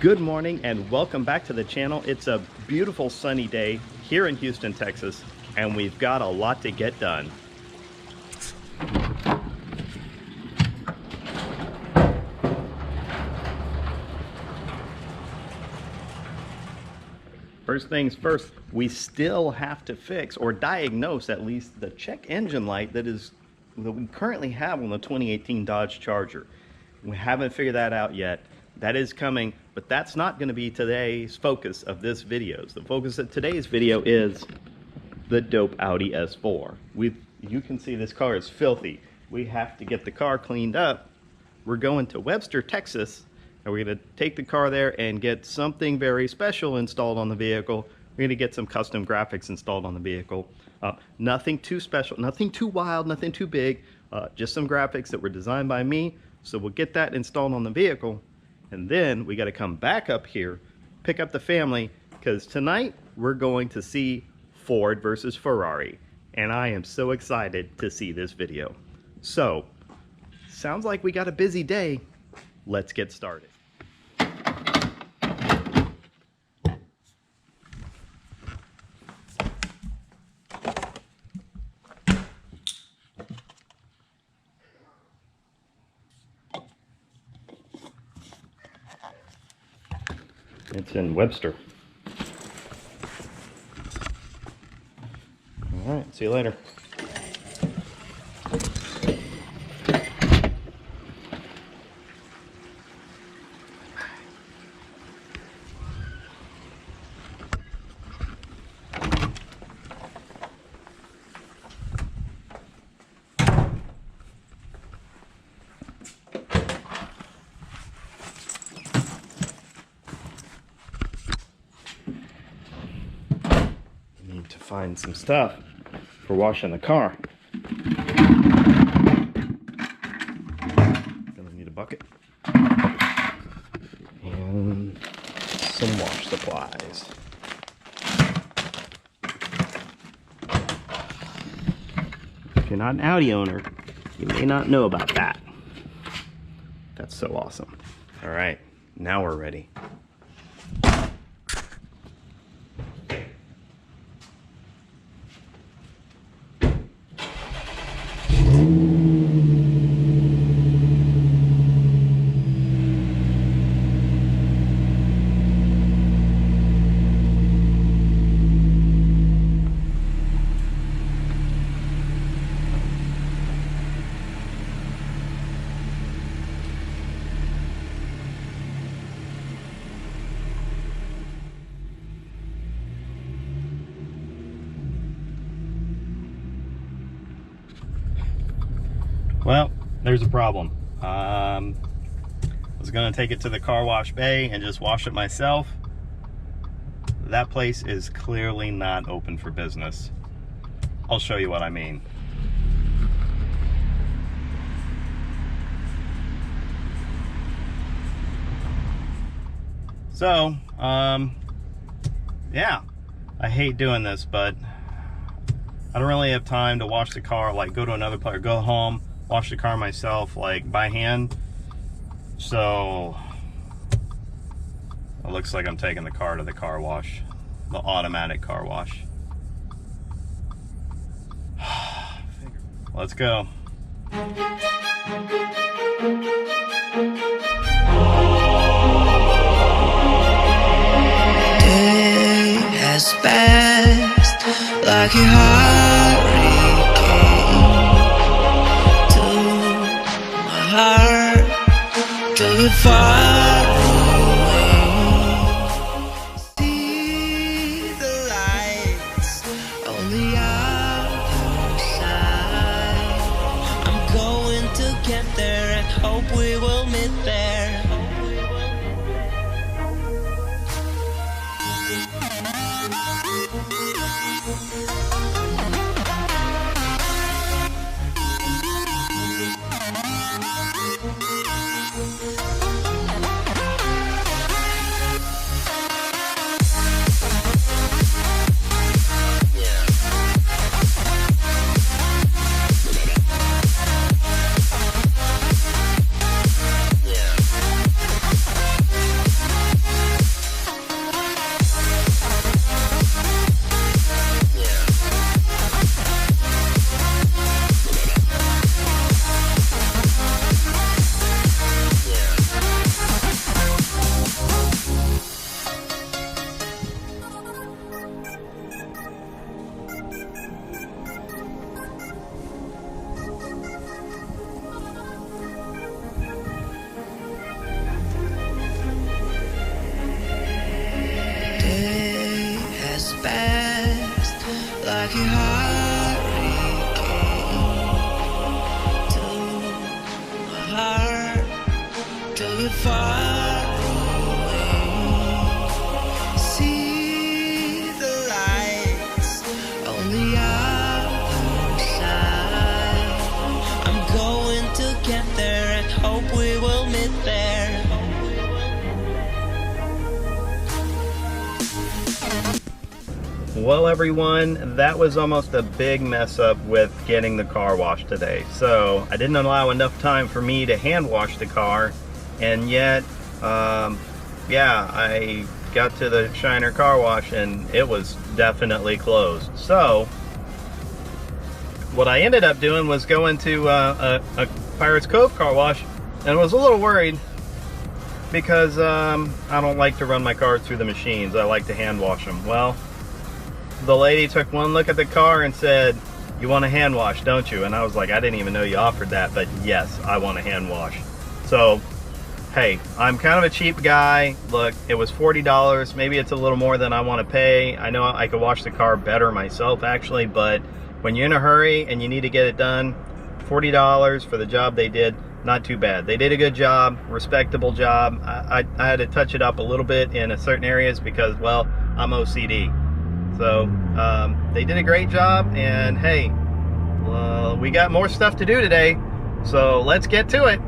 Good morning and welcome back to the channel. It's a beautiful sunny day here in Houston, Texas, and we've got a lot to get done. First things first, we still have to fix or diagnose at least the check engine light that we currently have on the 2018 Dodge Charger. We haven't figured that out yet. That is coming, but that's not going to be today's focus of this video. The focus of today's video is the dope Audi S4. You can see this car is filthy. We have to get the car cleaned up. We're going to Webster, Texas, and we're going to take the car there and get something very special installed on the vehicle. We're going to get some custom graphics installed on the vehicle. Nothing too special, nothing too wild, nothing too big, just some graphics that were designed by me. So we'll get that installed on the vehicle. And then we got to come back up here, pick up the family, because tonight we're going to see Ford versus Ferrari. And I am so excited to see this video. So, sounds like we got a busy day. Let's get started. It's in Webster. All right, see you later. To find some stuff for washing the car. Gonna need a bucket and some wash supplies. If you're not an Audi owner, you may not know about that. That's so awesome. All right, now we're ready. Well, there's a problem. I was gonna take it to the car wash bay and just wash it myself. That place is clearly not open for business. I'll show you what I mean. So, yeah, I hate doing this, but I don't really have time to wash the car, like go to another place, go home, wash the car myself, like by hand. So it looks like I'm taking the car to the car wash, the automatic car wash. Let's go. Day has passed like a hurricane to my heart, took it far away. See the lights on the other side. I'm going to get there and hope we will meet there. like a hurricane to my heart, till we far away. See the lights on the other side. I'm going to get there and hope we will meet there. Well, everyone, that was almost a big mess up with getting the car washed today. So I didn't allow enough time for me to hand wash the car, and yet yeah, I got to the Shiner car wash and it was definitely closed. So what I ended up doing was going to a Pirates Cove car wash, and was a little worried because I don't like to run my cars through the machines. I like to hand wash them. Well, the lady took one look at the car and said, "You want a hand wash, don't you?" And I was like, I didn't even know you offered that, but yes, I want a hand wash. So, hey, I'm kind of a cheap guy. Look, it was $40. Maybe it's a little more than I want to pay. I know I could wash the car better myself, actually, but when you're in a hurry and you need to get it done, $40 for the job they did, not too bad. They did a good job, respectable job. I had to touch it up a little bit in certain areas because, well, I'm OCD. So they did a great job, and hey, we got more stuff to do today, so let's get to it.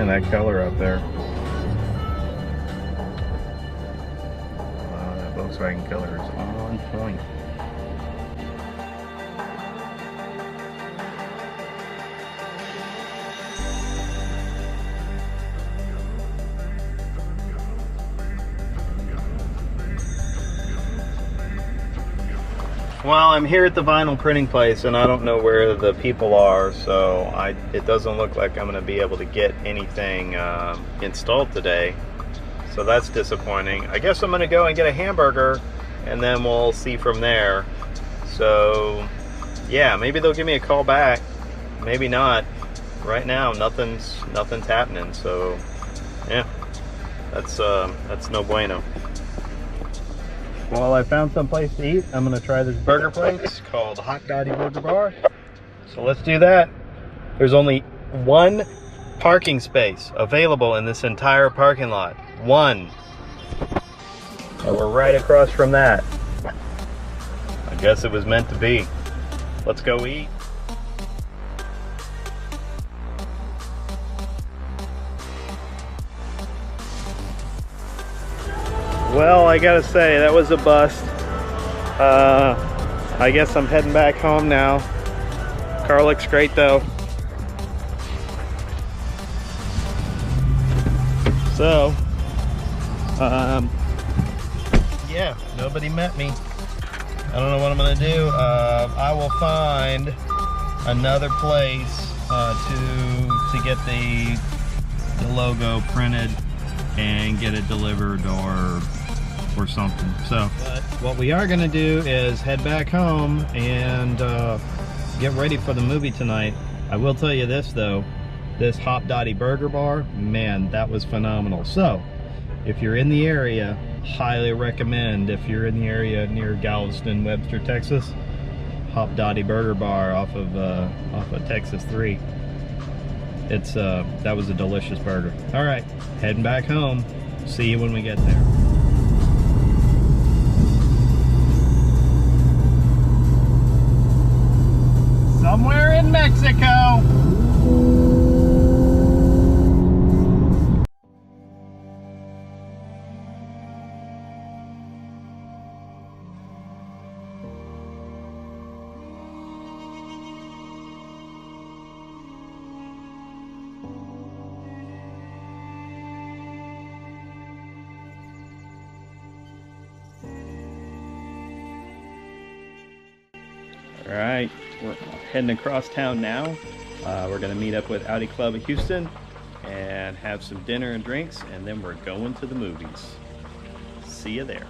That color up there. Wow, that Volkswagen color is on point. Well, I'm here at the vinyl printing place and I don't know where the people are, so it doesn't look like I'm going to be able to get anything installed today. So that's disappointing. I guess I'm going to go and get a hamburger and then we'll see from there. So yeah, maybe they'll give me a call back. Maybe not. Right now, nothing's happening. So yeah, that's no bueno. Well, I found some place to eat. I'm gonna try this burger place. It's called Hot Dottie Burger Bar. So let's do that. There's only one parking space available in this entire parking lot. One. And we're right across from that. I guess it was meant to be. Let's go eat. Well, I gotta say, that was a bust. I guess I'm heading back home now. Car looks great though. So, yeah, nobody met me. I don't know what I'm gonna do. I will find another place to get the logo printed and get it delivered or something. So but what we are gonna do is head back home and get ready for the movie tonight. I will tell you this though, this Hot Dottie Burger Bar, man, that was phenomenal. So if you're in the area, highly recommend. If you're in the area near Galveston, Webster, Texas, Hot Dottie Burger Bar off of Texas 3. It's that was a delicious burger. All right, heading back home. See you when we get there. Somewhere in Mexico. All right, we're heading across town now. We're gonna meet up with Audi Club of Houston and have some dinner and drinks, and then we're going to the movies. See you there.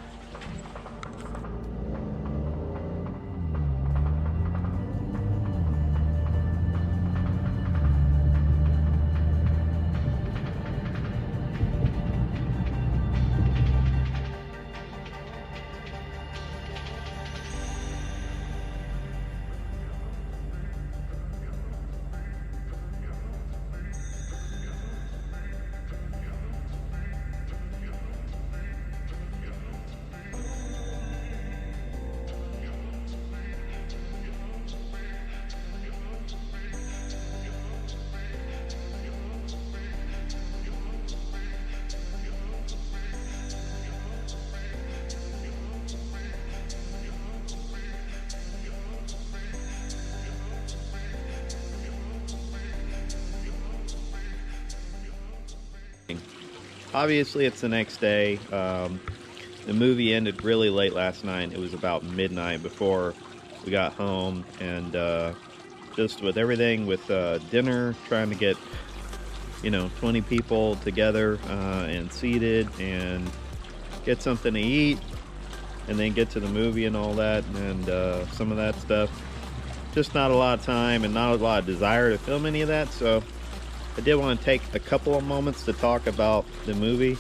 Obviously, it's the next day. The movie ended really late last night. It was about midnight before we got home, and just with everything, with dinner, trying to get 20 people together and seated and get something to eat, and then get to the movie and all that, and some of that stuff. Just not a lot of time and not a lot of desire to film any of that, so I did want to take a couple of moments to talk about the movie.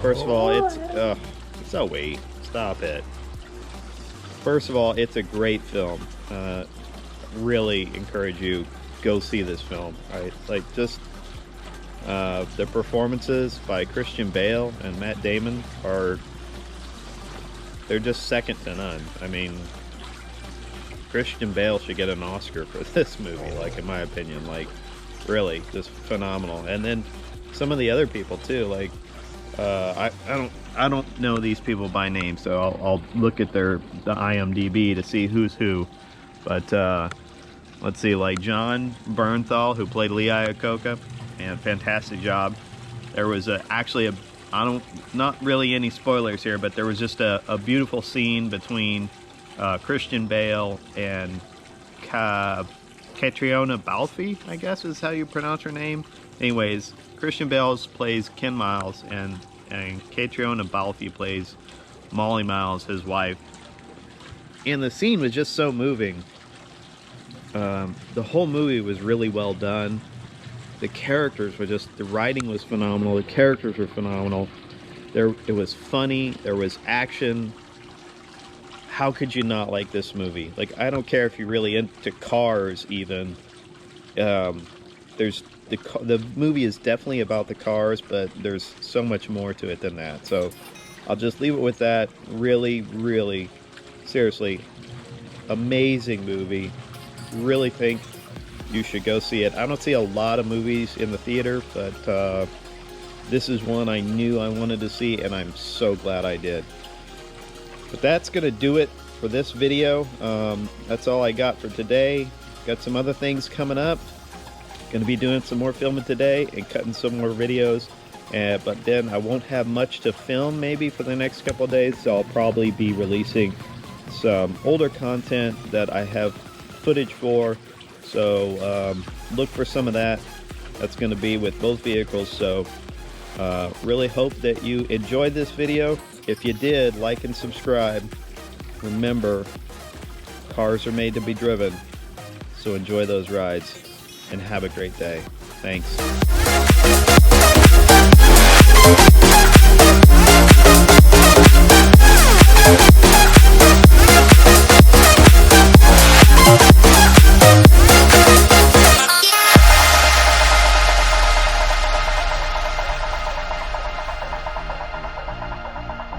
First of all, stop it. First of all, it's a great film. Really encourage you, go see this film. Right? Like, just the performances by Christian Bale and Matt Damon they're just second to none. I mean, Christian Bale should get an Oscar for this movie, like, in my opinion. Like, really, just phenomenal. And then some of the other people too, like I don't know these people by name, so I'll look at the IMDb to see who's who. But let's see, like John Bernthal, who played Lee Iacocca, and fantastic job. There was actually not really any spoilers here, but there was just a beautiful scene between Christian Bale and Catriona Balfe, I guess is how you pronounce her name. Anyways, Christian Bale plays Ken Miles, and Catriona Balfe plays Molly Miles, his wife. And the scene was just so moving. The whole movie was really well done. The characters were the writing was phenomenal. The characters were phenomenal. It was funny. There was action. How could you not like this movie? Like, I don't care if you're really into cars even. The movie is definitely about the cars, but there's so much more to it than that. So I'll just leave it with that. Really, really, seriously, amazing movie. Really think you should go see it. I don't see a lot of movies in the theater, but this is one I knew I wanted to see, and I'm so glad I did. But that's gonna do it for this video. That's all I got for today. Got some other things coming up. Gonna be doing some more filming today and cutting some more videos, but then I won't have much to film maybe for the next couple of days, so I'll probably be releasing some older content that I have footage for. So look for some of that. That's going to be with both vehicles. So really hope that you enjoyed this video. If you did, like and subscribe. Remember, cars are made to be driven, so enjoy those rides and have a great day. Thanks.